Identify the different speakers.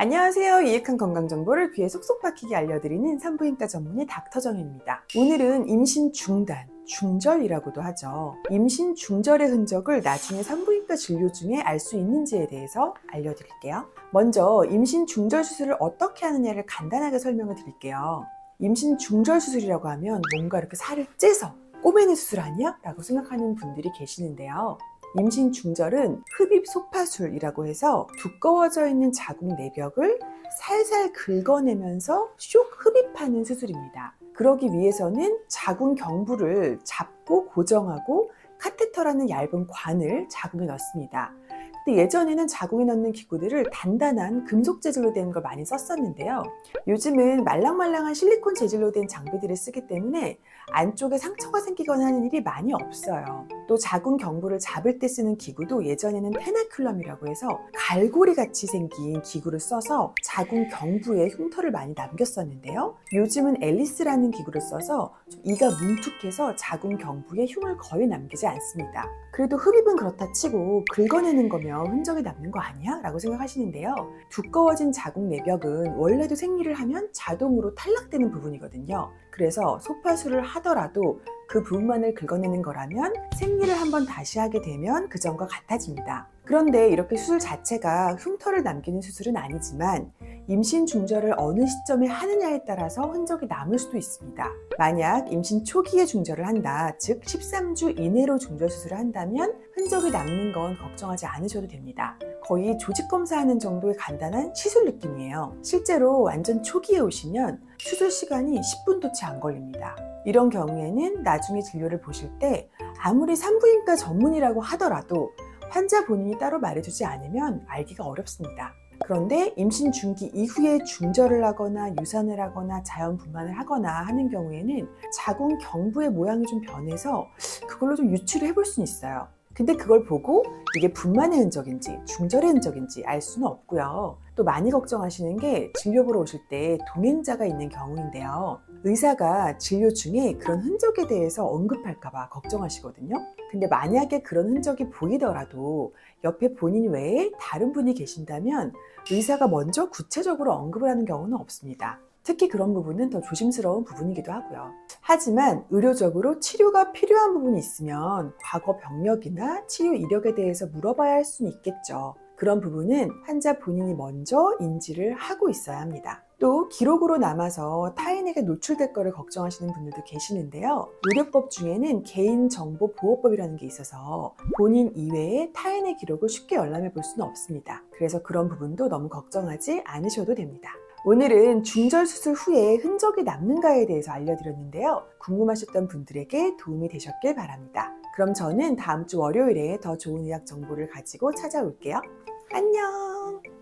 Speaker 1: 안녕하세요. 유익한 건강정보를 귀에 쏙쏙 박히게 알려드리는 산부인과 전문의 닥터정입니다. 오늘은 임신 중단, 중절이라고도 하죠. 임신 중절의 흔적을 나중에 산부인과 진료 중에 알 수 있는지에 대해서 알려드릴게요. 먼저 임신 중절 수술을 어떻게 하느냐를 간단하게 설명을 드릴게요. 임신 중절 수술이라고 하면 뭔가 이렇게 살을 째서 꼬매는 수술 아니야? 라고 생각하는 분들이 계시는데요. 임신 중절은 흡입 소파술이라고 해서 두꺼워져 있는 자궁 내벽을 살살 긁어내면서 쇽 흡입하는 수술입니다. 그러기 위해서는 자궁 경부를 잡고 고정하고 카테터라는 얇은 관을 자궁에 넣습니다. 근데 예전에는 자궁에 넣는 기구들을 단단한 금속 재질로 된 걸 많이 썼었는데요. 요즘은 말랑말랑한 실리콘 재질로 된 장비들을 쓰기 때문에 안쪽에 상처가 생기거나 하는 일이 많이 없어요. 또 자궁 경부를 잡을 때 쓰는 기구도 예전에는 테나큘럼이라고 해서 갈고리 같이 생긴 기구를 써서 자궁 경부에 흉터를 많이 남겼었는데요. 요즘은 앨리스라는 기구를 써서 좀 이가 뭉툭해서 자궁 경부에 흉을 거의 남기지 않습니다. 그래도 흡입은 그렇다 치고 긁어내는 거면 흔적이 남는 거 아니야? 라고 생각하시는데요. 두꺼워진 자궁 내벽은 원래도 생리를 하면 자동으로 탈락되는 부분이거든요. 그래서 소파술을 하더라도 그 부분만을 긁어내는 거라면 생리를 한번 다시 하게 되면 그전과 같아집니다. 그런데 이렇게 수술 자체가 흉터를 남기는 수술은 아니지만 임신 중절을 어느 시점에 하느냐에 따라서 흔적이 남을 수도 있습니다. 만약 임신 초기에 중절을 한다, 즉 13주 이내로 중절 수술을 한다면 흔적이 남는 건 걱정하지 않으셔도 됩니다. 거의 조직 검사하는 정도의 간단한 시술 느낌이에요. 실제로 완전 초기에 오시면 수술 시간이 10분도 채 안 걸립니다. 이런 경우에는 나중에 진료를 보실 때 아무리 산부인과 전문이라고 하더라도 환자 본인이 따로 말해주지 않으면 알기가 어렵습니다. 그런데 임신 중기 이후에 중절을 하거나 유산을 하거나 자연분만을 하거나 하는 경우에는 자궁 경부의 모양이 좀 변해서 그걸로 좀 유추를 해볼 수는 있어요. 근데 그걸 보고 이게 분만의 흔적인지 중절의 흔적인지 알 수는 없고요. 또 많이 걱정하시는 게 진료 보러 오실 때 동행자가 있는 경우인데요. 의사가 진료 중에 그런 흔적에 대해서 언급할까 봐 걱정하시거든요. 근데 만약에 그런 흔적이 보이더라도 옆에 본인 외에 다른 분이 계신다면 의사가 먼저 구체적으로 언급을 하는 경우는 없습니다. 특히 그런 부분은 더 조심스러운 부분이기도 하고요. 하지만 의료적으로 치료가 필요한 부분이 있으면 과거 병력이나 치료 이력에 대해서 물어봐야 할 수는 있겠죠. 그런 부분은 환자 본인이 먼저 인지를 하고 있어야 합니다. 또 기록으로 남아서 타인에게 노출될 거를 걱정하시는 분들도 계시는데요. 의료법 중에는 개인정보보호법이라는 게 있어서 본인 이외에 타인의 기록을 쉽게 열람해 볼 수는 없습니다. 그래서 그런 부분도 너무 걱정하지 않으셔도 됩니다. 오늘은 중절 수술 후에 흔적이 남는가에 대해서 알려드렸는데요. 궁금하셨던 분들에게 도움이 되셨길 바랍니다. 그럼 저는 다음 주 월요일에 더 좋은 의학 정보를 가지고 찾아올게요. 안녕!